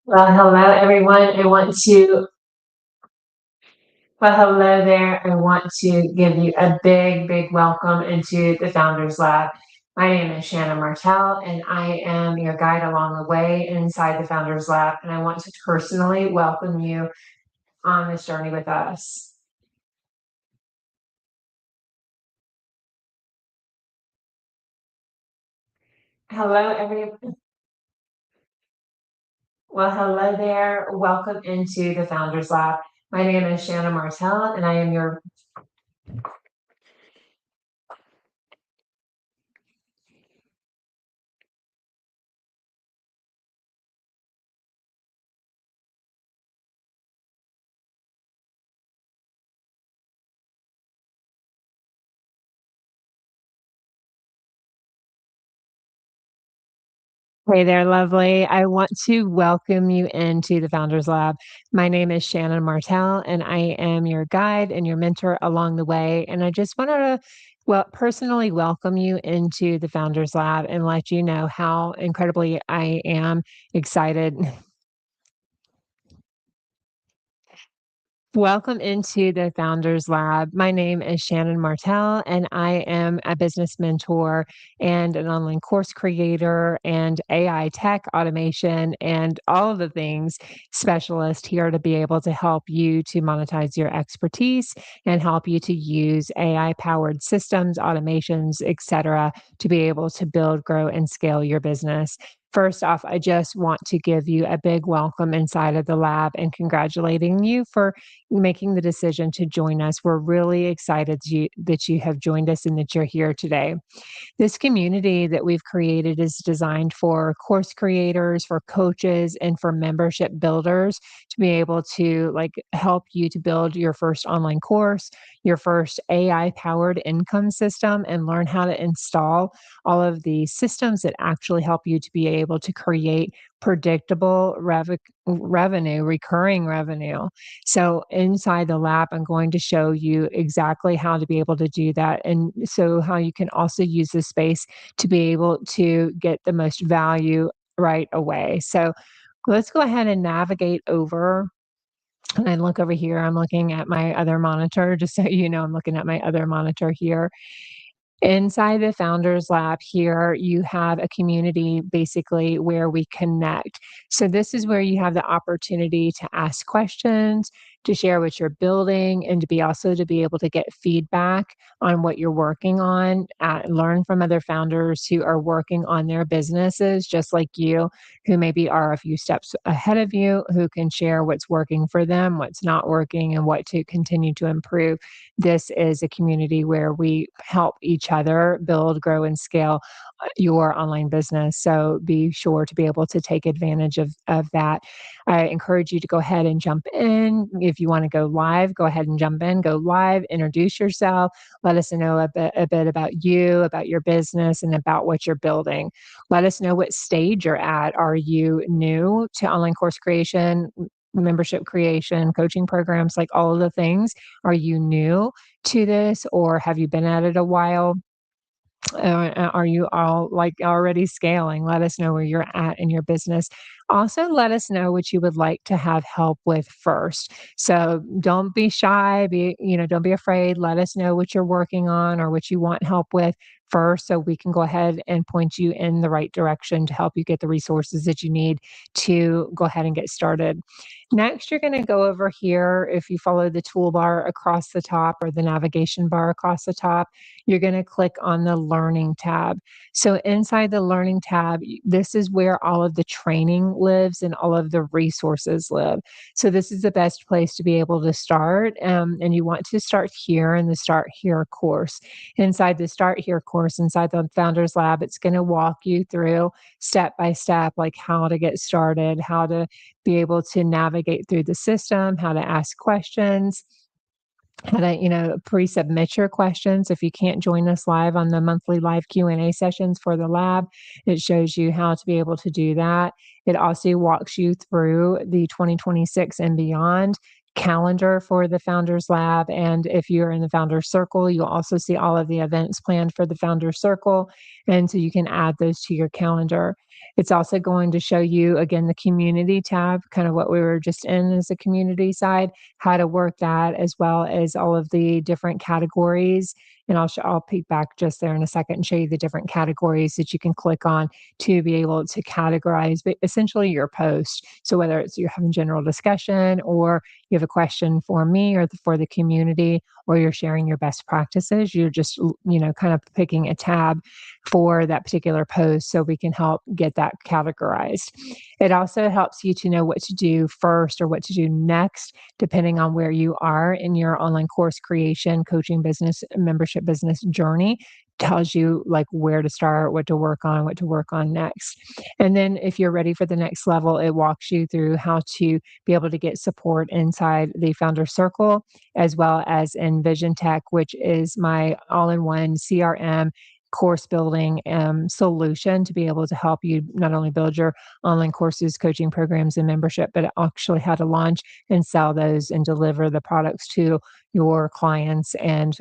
Well, hello everyone. Hello there. I want to give you a big welcome into the Founders Lab. My name is Shannon Martel, and I am your guide along the way inside the Founders Lab. And I want to personally welcome you on this journey with us. Hello, everyone. Well, hello there. Welcome into the Founders Lab. My name is Shannon Martel, and I am your Hey there, lovely. I want to welcome you into the Founders Lab. My name is Shannon Martel, and I am your guide and your mentor along the way. And I just wanted to personally welcome you into the Founders Lab and let you know how incredibly I am excited. Welcome into the Founders Lab. My name is Shannon Martel, and I am a business mentor and an online course creator and AI tech automation and all of the things specialist here to be able to help you to monetize your expertise and help you to use AI powered systems, automations, etc., to be able to build, grow, and scale your business. First off, I just want to give you a big welcome inside of the lab and congratulating you for making the decision to join us. We're really excited that you have joined us and that you're here today. This community that we've created is designed for course creators, for coaches, and for membership builders to be able to help you to build your first online course, your first AI powered income system, and learn how to install all of the systems that actually help you to be able to create predictable revenue, recurring revenue. So inside the lab, I'm going to show you exactly how to be able to do that. And so how you can also use this space to be able to get the most value right away. So let's go ahead and navigate over. And I look over here, I'm looking at my other monitor, just so you know, I'm looking at my other monitor here. Inside the Founders Lab here, you have a community basically where we connect. So, this is where you have the opportunity to ask questions, to share what you're building, and to be also to be able to get feedback on what you're working on, learn from other founders who are working on their businesses just like you, who maybe are a few steps ahead of you, who can share what's working for them, what's not working, and what to continue to improve. This is a community where we help each other build, grow, and scale your online business. So be sure to be able to take advantage of that. I encourage you to go ahead and jump in. If you want to go live, go ahead and jump in, go live, introduce yourself, let us know a bit about you, about your business, and about what you're building. Let us know what stage you're at. Are you new to online course creation, membership creation, coaching programs, like all of the things? Are you new to this, or have you been at it a while? Are you all like already scaling? Let us know where you're at in your business. Also, let us know what you would like to have help with first. So don't be shy. Don't be afraid. Let us know what you're working on or what you want help with first, so we can go ahead and point you in the right direction to help you get the resources that you need to go ahead and get started. Next, you're going to go over here. If you follow the toolbar across the top or the navigation bar across the top, you're going to click on the Learning tab. So, inside the Learning tab, this is where all of the training lives and all of the resources live. So, this is the best place to be able to start. And you want to start here in the Start Here course. Inside the Start Here course, inside the Founders Lab, it's going to walk you through step by step, like how to get started, how to be able to navigate through the system, how to ask questions, how to pre-submit your questions. If you can't join us live on the monthly live Q&A sessions for the lab, it shows you how to be able to do that. It also walks you through the 2026 and beyond calendar for the Founders Lab. And if you're in the Founders Circle, you'll also see all of the events planned for the Founders Circle. And so you can add those to your calendar. It's also going to show you, again, the community tab, kind of what we were just in as a community side, how to work that, as well as all of the different categories. And I'll peek back just there in a second and show you the different categories that you can click on to be able to categorize essentially your post. So whether it's you're having general discussion, or you have a question for me or for the community, or you're sharing your best practices, you're just, kind of picking a tab for that particular post so we can help get that categorized. It also helps you to know what to do first or what to do next, depending on where you are in your online course creation, coaching business, membership business journey. Tells you like where to start, what to work on next. And then if you're ready for the next level, it walks you through how to be able to get support inside the Founder Circle, as well as in VisionTek, which is my all-in-one CRM course building solution to be able to help you not only build your online courses, coaching programs, and membership, but actually how to launch and sell those and deliver the products to your clients and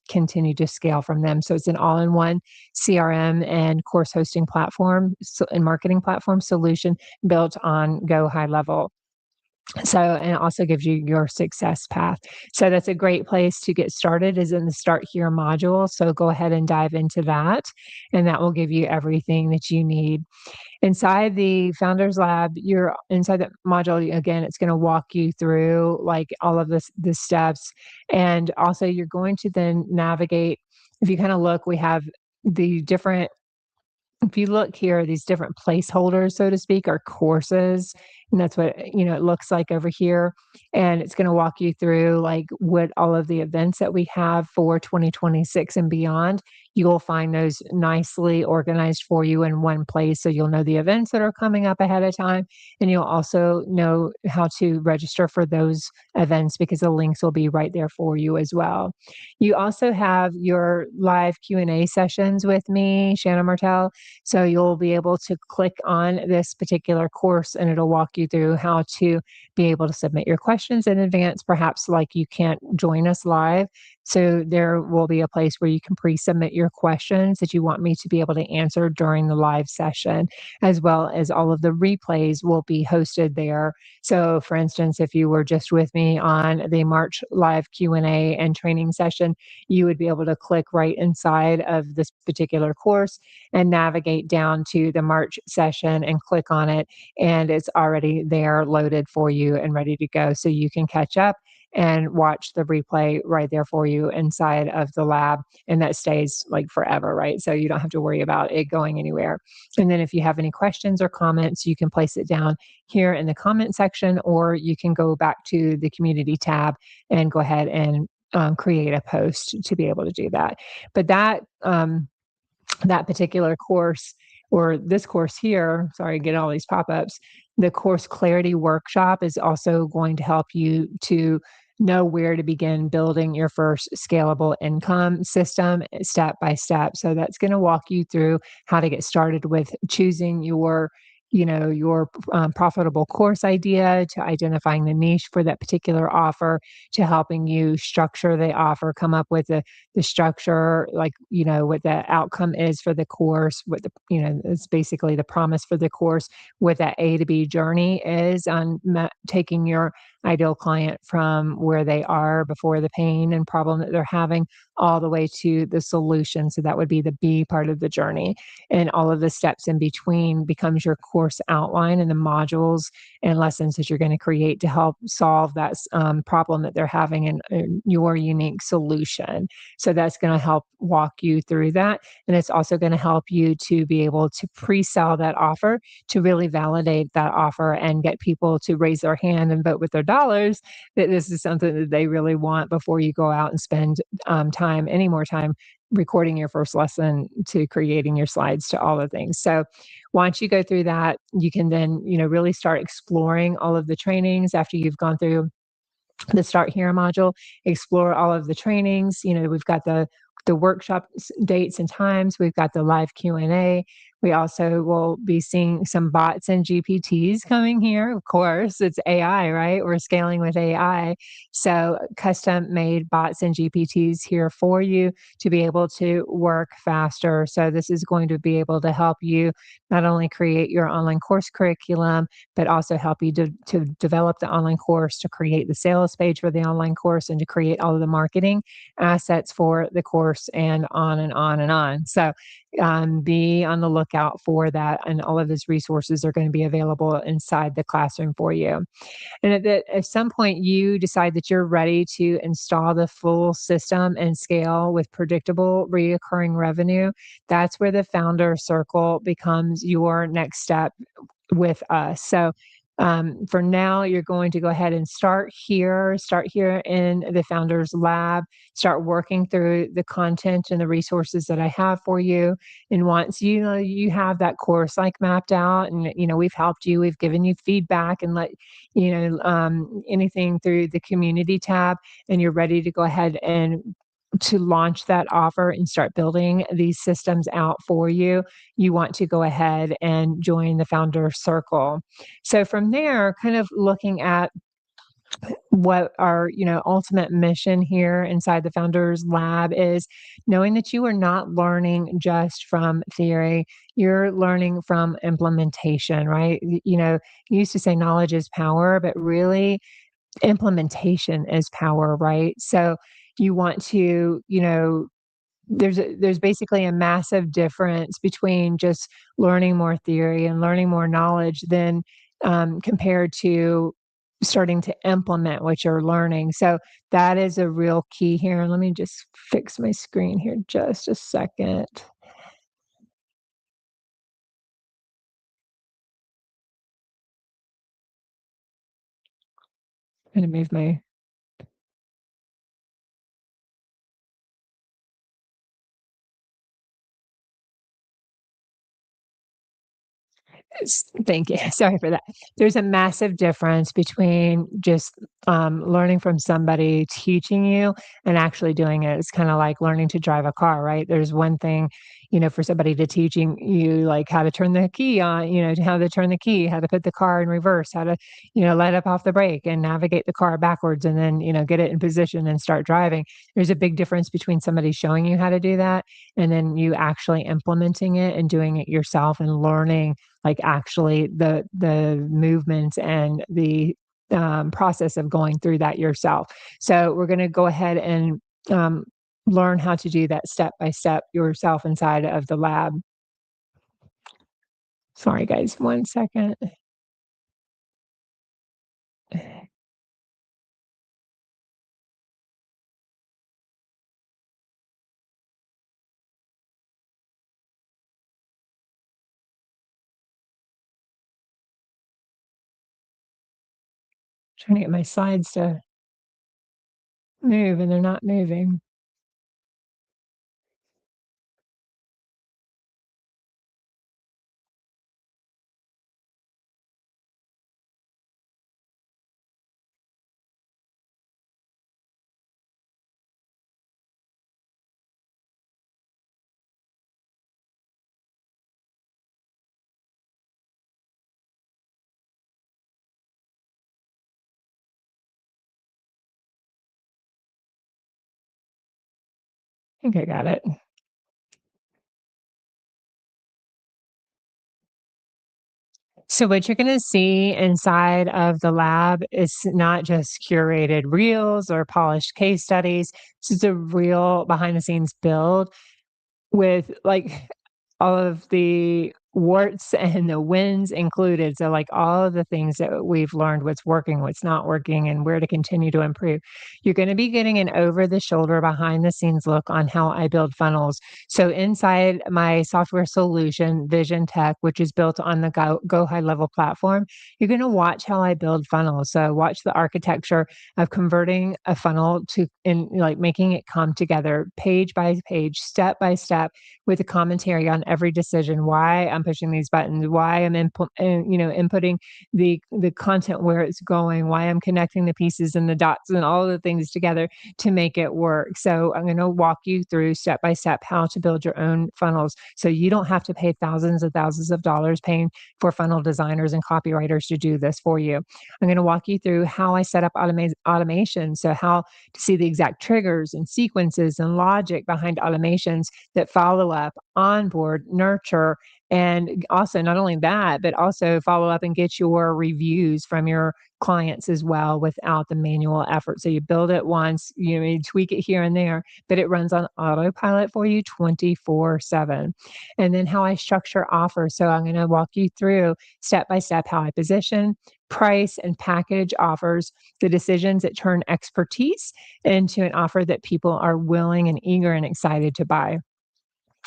continue to scale from them. So it's an all-in-one CRM and course hosting platform and marketing platform solution built on GoHighLevel. So, and it also gives you your success path. So that's a great place to get started, is in the Start Here module. So go ahead and dive into that, and that will give you everything that you need. Inside the Founders Lab, you're inside that module, again, it's going to walk you through like all of the steps. And also you're going to then navigate. If you kind of look, we have the different, if you look here, these different placeholders, so to speak, are courses. And that's what, it looks like over here. And it's going to walk you through like what all of the events that we have for 2026 and beyond. You will find those nicely organized for you in one place. So you'll know the events that are coming up ahead of time. And you'll also know how to register for those events because the links will be right there for you as well. You also have your live Q&A sessions with me, Shannon Martel. So you'll be able to click on this particular course and it'll walk you through how to be able to submit your questions in advance. Perhaps like you can't join us live. So there will be a place where you can pre-submit your questions that you want me to be able to answer during the live session, as well as all of the replays will be hosted there. So for instance, if you were just with me on the March live Q&A and training session, you would be able to click right inside of this particular course and navigate down to the March session and click on it. And it's already there loaded for you and ready to go. So you can catch up and watch the replay right there for you inside of the lab. And that stays like forever, right? So you don't have to worry about it going anywhere. And then if you have any questions or comments, you can place it down here in the comment section, or you can go back to the community tab and go ahead and create a post to be able to do that. But that particular course, or this course here, sorry, get all these pop-ups, the course clarity workshop is also going to help you to know where to begin building your first scalable income system step by step. So that's going to walk you through how to get started with choosing your profitable course idea, to identifying the niche for that particular offer, to helping you structure the offer, come up with the structure, like, what the outcome is for the course, what it's basically the promise for the course, what that A to B journey is on taking your ideal client from where they are before the pain and problem that they're having all the way to the solution. So that would be the B part of the journey. And all of the steps in between becomes your course outline and the modules and lessons that you're going to create to help solve that problem that they're having in your unique solution. So that's going to help walk you through that. And it's also going to help you to be able to pre-sell that offer, to really validate that offer and get people to raise their hand and vote with their dollars that this is something that they really want before you go out and spend any more time recording your first lesson, to creating your slides, to all the things. So once you go through that, you can then, really start exploring all of the trainings after you've gone through the Start Here module, explore all of the trainings. We've got the workshop dates and times. We've got the live Q&A. We also will be seeing some bots and GPTs coming here. Of course, it's AI, right? We're scaling with AI. So, custom made bots and GPTs here for you to be able to work faster. So, this is going to be able to help you not only create your online course curriculum, but also help you to develop the online course, to create the sales page for the online course, and to create all of the marketing assets for the course, and on and on and on. So, be on the lookout for that. And all of those resources are going to be available inside the classroom for you. And at some point, you decide that you're ready to install the full system and scale with predictable, reoccurring revenue. That's where the founder circle becomes your next step with us. So, for now, you're going to go ahead and start here in the Founders Lab, start working through the content and the resources that I have for you. And once you know you have that course like mapped out, and we've helped you, we've given you feedback, and let anything through the community tab, and you're ready to go ahead and to launch that offer and start building these systems out for you, you want to go ahead and join the founder circle. So from there, kind of looking at what our ultimate mission here inside the founders lab is, knowing that you are not learning just from theory, you're learning from implementation, right? You used to say knowledge is power, but really implementation is power, right? So you want to, there's basically a massive difference between just learning more theory and learning more knowledge than compared to starting to implement what you're learning. So that is a real key here. Let me just fix my screen here just a second. I'm going to move my Thank you. Sorry for that. There's a massive difference between just learning from somebody teaching you and actually doing it. It's kind of like learning to drive a car, right? There's one thing, for somebody to teaching you like how to turn the key on, how to turn the key, how to put the car in reverse, how to, let up off the brake and navigate the car backwards, and then, get it in position and start driving. There's a big difference between somebody showing you how to do that and then you actually implementing it and doing it yourself and learning like actually the movements and the process of going through that yourself. So we're going to go ahead and um, learn how to do that step by step yourself inside of the lab. Sorry, guys, 1 second. Trying to get my slides to move, and they're not moving. I think I got it. So what you're going to see inside of the lab is not just curated reels or polished case studies. This is a real behind the scenes build with like all of the warts and the wins included. So, like all of the things that we've learned, what's working, what's not working, and where to continue to improve. You're going to be getting an over the shoulder, behind the scenes look on how I build funnels. So, inside my software solution, VisionTek, which is built on the GoHighLevel platform, you're going to watch how I build funnels. So, watch the architecture of converting a funnel to, in like making it come together page by page, step by step, with a commentary on every decision, why I'm pushing these buttons, why I'm inputting the content where it's going, why I'm connecting the pieces and the dots and all the things together to make it work. So I'm going to walk you through step by step how to build your own funnels, so you don't have to pay thousands of dollars paying for funnel designers and copywriters to do this for you. I'm going to walk you through how I set up automation. So how to see the exact triggers and sequences and logic behind automations that follow up, onboard, nurture, and also not only that, but also follow up and get your reviews from your clients as well without the manual effort. So you build it once, you tweak it here and there, but it runs on autopilot for you 24/7. And then how I structure offers. So I'm going to walk you through step by step how I position, price, and package offers, the decisions that turn expertise into an offer that people are willing and eager and excited to buy.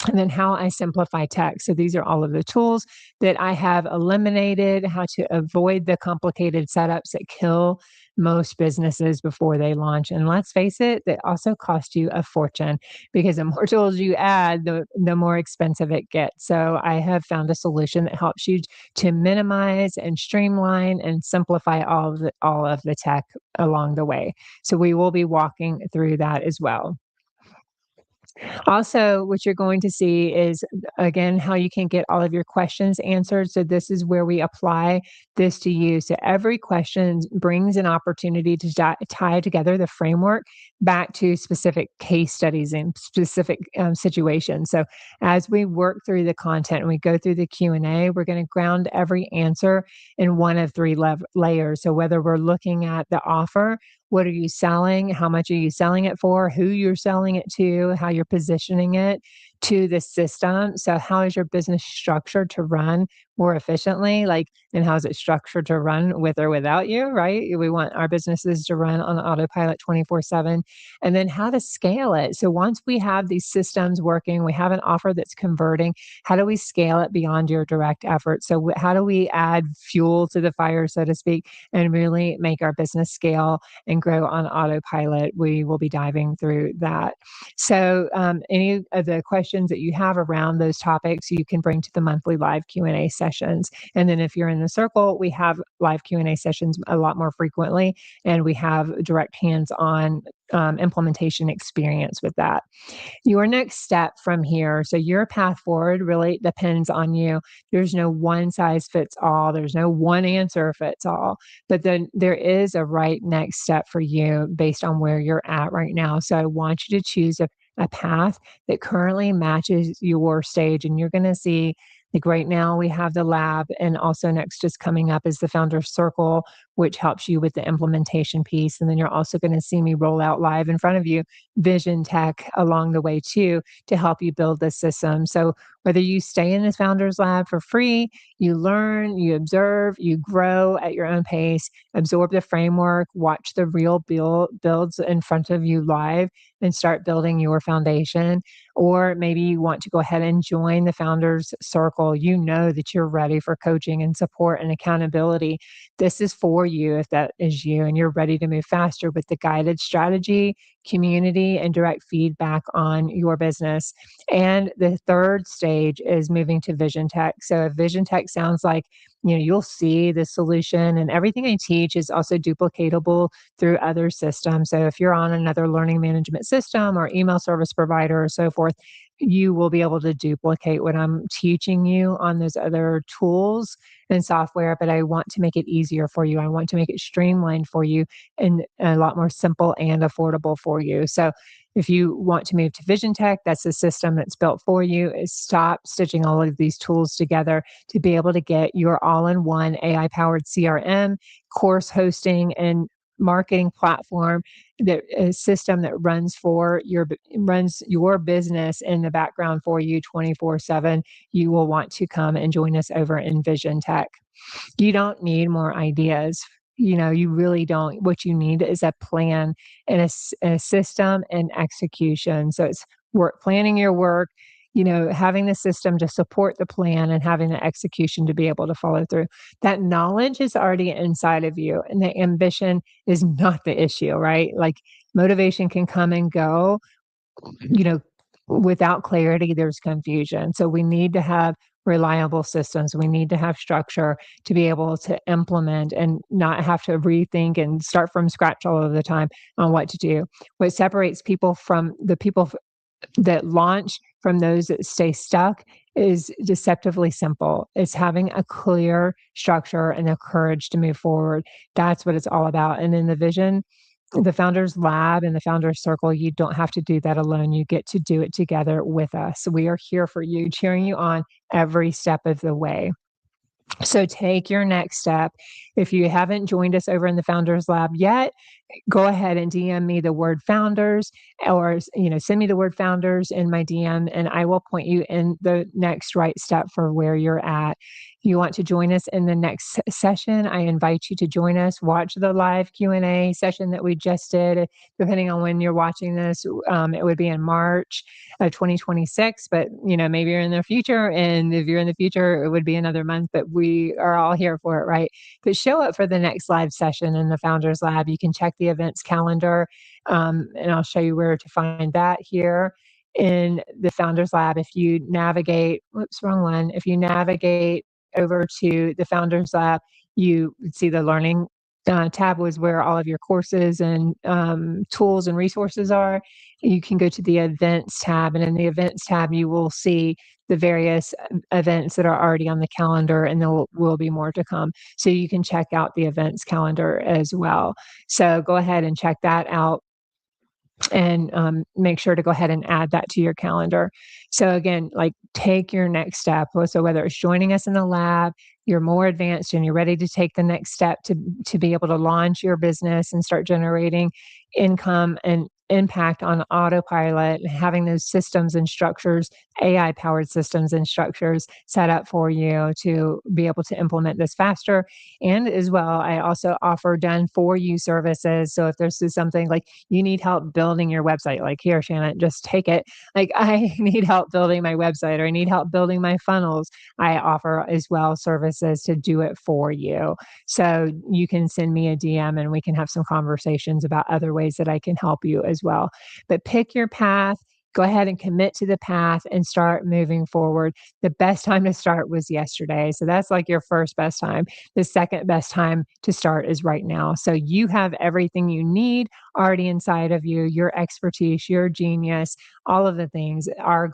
And then how I simplify tech. So these are all of the tools that I have eliminated, how to avoid the complicated setups that kill most businesses before they launch. And let's face it, they also cost you a fortune, because the more tools you add, the more expensive it gets. So I have found a solution that helps you to minimize and streamline and simplify all of the tech along the way. So we will be walking through that as well. Also, what you're going to see is, again, how you can get all of your questions answered. So this is where we apply this to you. So every question brings an opportunity to tie together the framework back to specific case studies and specific situations. So as we work through the content and we go through the Q&A, we're going to ground every answer in one of three layers. So whether we're looking at the offer, what are you selling? How much are you selling it for? Who you're selling it to? How you're positioning it to the system. So how is your business structured to run more efficiently? And how is it structured to run with or without you, right? We want our businesses to run on autopilot 24/7. And then how to scale it. So once we have these systems working, we have an offer that's converting, how do we scale it beyond your direct effort? So how do we add fuel to the fire, so to speak, and really make our business scale and grow on autopilot? We will be diving through that. So any of the questions that you have around those topics, you can bring to the monthly live Q&A sessions. And then if you're in the circle, we have live Q&A sessions a lot more frequently, and we have direct hands-on implementation experience with that. Your next step from here, so your path forward really depends on you. There's no one size fits all. There's no one answer fits all, but then there is a right next step for you based on where you're at right now. So I want you to choose a path that currently matches your stage. And you're going to see, like right now, we have the lab, and also next just coming up is the founder circle, which helps you with the implementation piece. And then you're also going to see me roll out live in front of you VisionTek along the way too, to help you build this system. So whether you stay in this founders lab for free, you learn, you observe, you grow at your own pace, absorb the framework, watch the real builds in front of you live, and start building your foundation. Or maybe you want to go ahead and join the founders circle. You know that you're ready for coaching and support and accountability. This is for you if that is you, and you're ready to move faster with the guided strategy, community, and direct feedback on your business. And the third stage is moving to VisionTek. So if VisionTek sounds like, you'll see the solution, and everything I teach is also duplicatable through other systems. So if you're on another learning management system or email service provider or so forth, you will be able to duplicate what I'm teaching you on those other tools and software, but I want to make it easier for you. I want to make it streamlined for you and a lot more simple and affordable for you. So if you want to move to VisionTek, that's a system that's built for you. Is stop stitching all of these tools together to be able to get your all-in-one AI-powered CRM, course hosting, and marketing platform, that a system that runs your business in the background for you 24/7. You will want to come and join us over in VisionTek. You don't need more ideas. You really don't. What you need is a plan and a system and execution. So it's planning your work, having the system to support the plan, and having the execution to be able to follow through. That knowledge is already inside of you, and the ambition is not the issue, right? Like motivation can come and go, you know, without clarity, there's confusion. So we need to have reliable systems. We need to have structure to be able to implement and not have to rethink and start from scratch all of the time on what to do. What separates people from the people that launch from those that stay stuck is deceptively simple. It's having a clear structure and the courage to move forward. That's what it's all about. And in the Founders Lab and the Founders Circle, you don't have to do that alone. You get to do it together with us. We are here for you, cheering you on every step of the way. So take your next step. If you haven't joined us over in the Founders Lab yet, go ahead and DM me the word founders, or send me the word founders in my DM, and I will point you in the next right step for where you're at. You want to join us in the next session, I invite you to join us. Watch the live Q&A session that we just did. Depending on when you're watching this, it would be in March of 2026, but maybe you're in the future, and if you're in the future, it would be another month, but we are all here for it, right? But show up for the next live session in the Founders Lab. You can check the events calendar, and I'll show you where to find that here in the Founders Lab. If you navigate, wrong one. If you navigate over to the Founders Lab, you see the learning tab was where all of your courses and tools and resources are. You can go to the events tab, and in the events tab, you will see the various events that are already on the calendar, and there will be more to come. So you can check out the events calendar as well. So go ahead and check that out, and make sure to go ahead and add that to your calendar. So again, take your next step. So whether it's joining us in the lab, you're more advanced and you're ready to take the next step to be able to launch your business and start generating income and impact on autopilot, and having those systems and structures, AI powered systems and structures set up for you to be able to implement this faster. And as well, I also offer done for you services. So if this is something like you need help building your website, like, here, Shannon, just take it. Like, I need help building my website, or I need help building my funnels, I offer as well services to do it for you. So you can send me a DM and we can have some conversations about other ways that I can help you as well. But pick your path. Go ahead and commit to the path and start moving forward. The best time to start was yesterday. So that's like your first best time. The second best time to start is right now. So you have everything you need already inside of you, your expertise, your genius, all of the things. Our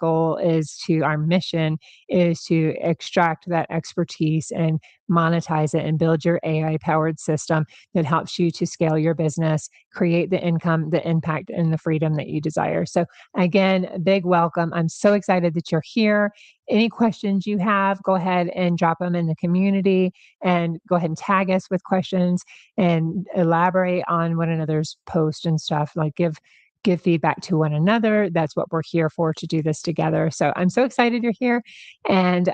mission is to extract that expertise and monetize it and build your AI powered system that helps you to scale your business, create the income, the impact, and the freedom that you desire. So again, a big welcome. I'm so excited that you're here. Any questions you have, go ahead and drop them in the community, and go ahead and tag us with questions and elaborate on one another's post and stuff. Like, give feedback to one another. That's what we're here for, to do this together. So I'm so excited you're here. And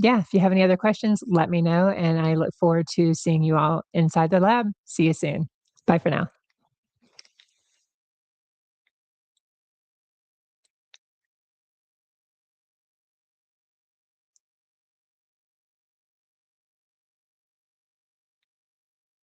if you have any other questions, let me know. And I look forward to seeing you all inside the lab. See you soon. Bye for now.